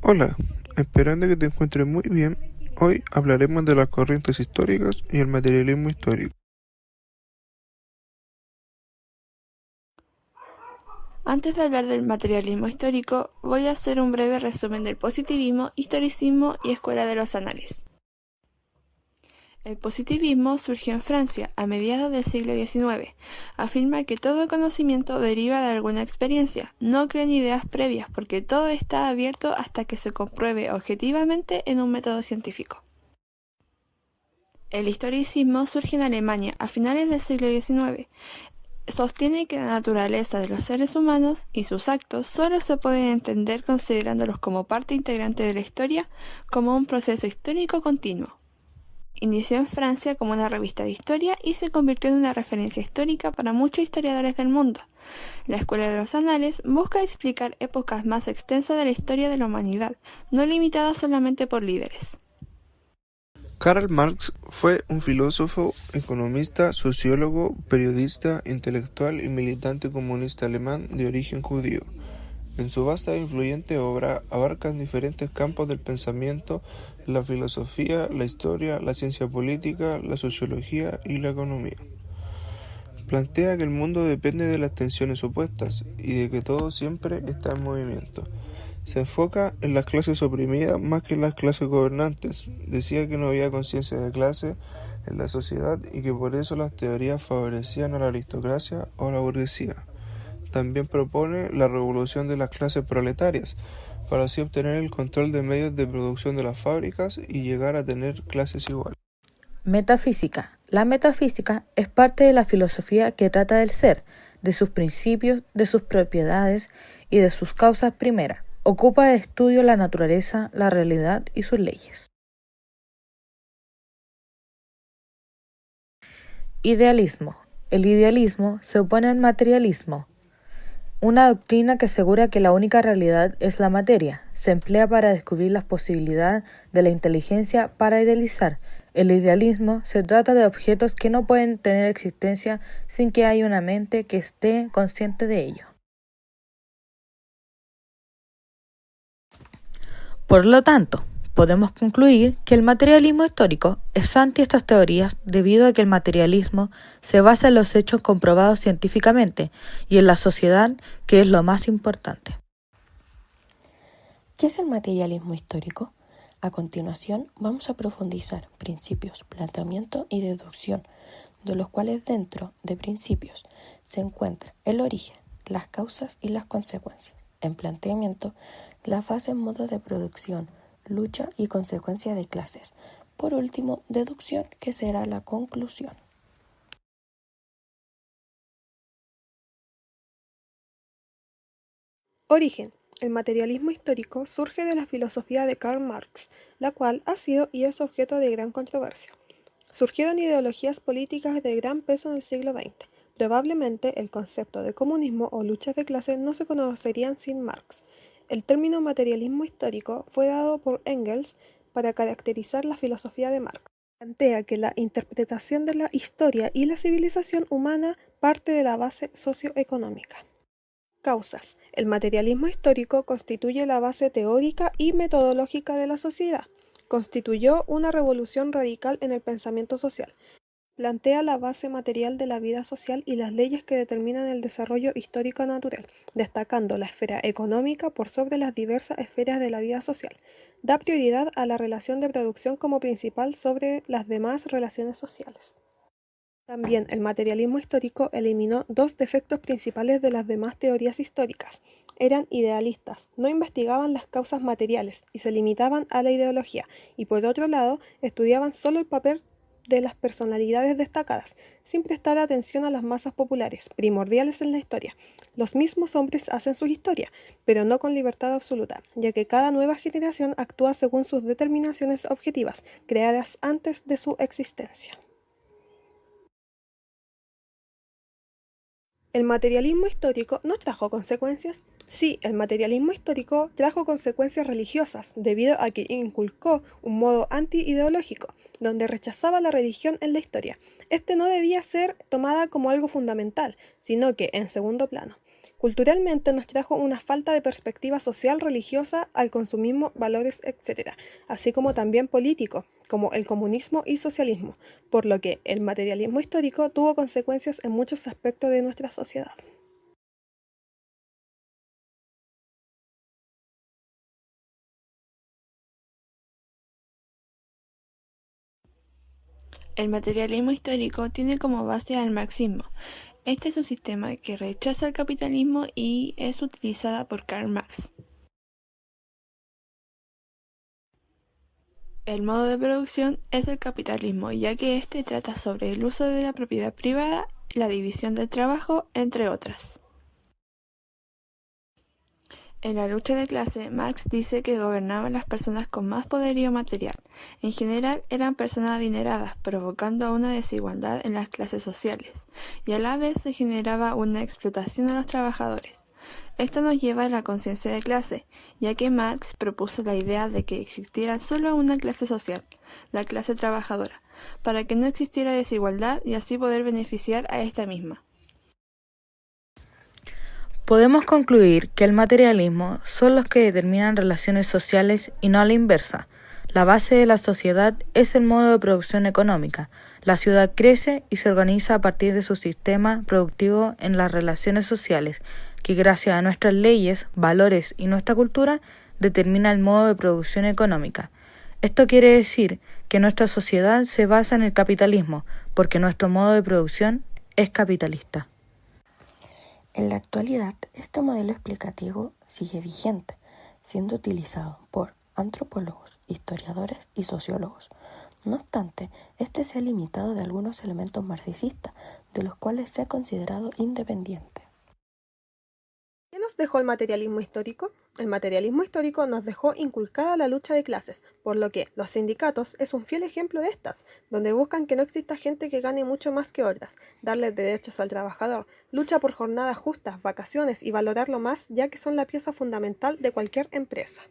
Hola, esperando que te encuentres muy bien, hoy hablaremos de las corrientes históricas y el materialismo histórico. Antes de hablar del materialismo histórico, voy a hacer un breve resumen del positivismo, historicismo y escuela de los anales. El positivismo surgió en Francia a mediados del siglo XIX. Afirma que todo conocimiento deriva de alguna experiencia, no cree en ideas previas porque todo está abierto hasta que se compruebe objetivamente en un método científico. El historicismo surge en Alemania a finales del siglo XIX. Sostiene que la naturaleza de los seres humanos y sus actos solo se pueden entender considerándolos como parte integrante de la historia, como un proceso histórico continuo. Inició en Francia como una revista de historia y se convirtió en una referencia histórica para muchos historiadores del mundo. La Escuela de los Anales busca explicar épocas más extensas de la historia de la humanidad, no limitadas solamente por líderes. Karl Marx fue un filósofo, economista, sociólogo, periodista, intelectual y militante comunista alemán de origen judío. En su vasta e influyente obra abarcan diferentes campos del pensamiento: la filosofía, la historia, la ciencia política, la sociología y la economía. Plantea que el mundo depende de las tensiones opuestas y de que todo siempre está en movimiento. Se enfoca en las clases oprimidas más que en las clases gobernantes. Decía que no había conciencia de clase en la sociedad y que por eso las teorías favorecían a la aristocracia o a la burguesía. También propone la revolución de las clases proletarias, para así obtener el control de medios de producción de las fábricas y llegar a tener clases iguales. Metafísica. La metafísica es parte de la filosofía que trata del ser, de sus principios, de sus propiedades y de sus causas primeras. Ocupa de estudio la naturaleza, la realidad y sus leyes. Idealismo. El idealismo se opone al materialismo, una doctrina que asegura que la única realidad es la materia. Se emplea para descubrir las posibilidades de la inteligencia para idealizar. El idealismo se trata de objetos que no pueden tener existencia sin que haya una mente que esté consciente de ello. Por lo tanto, podemos concluir que el materialismo histórico es anti estas teorías debido a que el materialismo se basa en los hechos comprobados científicamente y en la sociedad, que es lo más importante. ¿Qué es el materialismo histórico? A continuación vamos a profundizar principios, planteamiento y deducción, de los cuales dentro de principios se encuentra el origen, las causas y las consecuencias. En planteamiento, la fase en modo de producción, lucha y consecuencia de clases. Por último, deducción, que será la conclusión. Origen. El materialismo histórico surge de la filosofía de Karl Marx, la cual ha sido y es objeto de gran controversia. Surgieron ideologías políticas de gran peso en el siglo XX. Probablemente el concepto de comunismo o luchas de clase no se conocerían sin Marx. El término materialismo histórico fue dado por Engels para caracterizar la filosofía de Marx. Plantea que la interpretación de la historia y la civilización humana parte de la base socioeconómica. Causas. El materialismo histórico constituye la base teórica y metodológica de la sociedad. Constituyó una revolución radical en el pensamiento social. Plantea la base material de la vida social y las leyes que determinan el desarrollo histórico natural, destacando la esfera económica por sobre las diversas esferas de la vida social. Da prioridad a la relación de producción como principal sobre las demás relaciones sociales. También el materialismo histórico eliminó dos defectos principales de las demás teorías históricas. Eran idealistas, no investigaban las causas materiales y se limitaban a la ideología, y por otro lado, estudiaban solo el papel de las personalidades destacadas, sin prestar atención a las masas populares, primordiales en la historia. Los mismos hombres hacen su historia, pero no con libertad absoluta, ya que cada nueva generación actúa según sus determinaciones objetivas, creadas antes de su existencia. ¿El materialismo histórico no trajo consecuencias? Sí, el materialismo histórico trajo consecuencias religiosas, debido a que inculcó un modo anti-ideológico, donde rechazaba la religión en la historia. Este no debía ser tomada como algo fundamental, sino que en segundo plano. Culturalmente nos trajo una falta de perspectiva social, religiosa, al consumismo, valores, etc., así como también político, como el comunismo y socialismo, por lo que el materialismo histórico tuvo consecuencias en muchos aspectos de nuestra sociedad. El materialismo histórico tiene como base al marxismo. Este es un sistema que rechaza el capitalismo y es utilizada por Karl Marx. El modo de producción es el capitalismo, ya que este trata sobre el uso de la propiedad privada, la división del trabajo, entre otras. En la lucha de clase, Marx dice que gobernaban las personas con más poderío material. En general eran personas adineradas, provocando una desigualdad en las clases sociales, y a la vez se generaba una explotación a los trabajadores. Esto nos lleva a la conciencia de clase, ya que Marx propuso la idea de que existiera solo una clase social, la clase trabajadora, para que no existiera desigualdad y así poder beneficiar a esta misma. Podemos concluir que el materialismo son los que determinan relaciones sociales y no a la inversa. La base de la sociedad es el modo de producción económica. La ciudad crece y se organiza a partir de su sistema productivo en las relaciones sociales, que gracias a nuestras leyes, valores y nuestra cultura determina el modo de producción económica. Esto quiere decir que nuestra sociedad se basa en el capitalismo, porque nuestro modo de producción es capitalista. En la actualidad, este modelo explicativo sigue vigente, siendo utilizado por antropólogos, historiadores y sociólogos. No obstante, este se ha limitado de algunos elementos marxistas, de los cuales se ha considerado independiente. ¿Qué nos dejó el materialismo histórico? El materialismo histórico nos dejó inculcada la lucha de clases, por lo que los sindicatos es un fiel ejemplo de estas, donde buscan que no exista gente que gane mucho más que otras, darles derechos al trabajador, lucha por jornadas justas, vacaciones y valorarlo más, ya que son la pieza fundamental de cualquier empresa.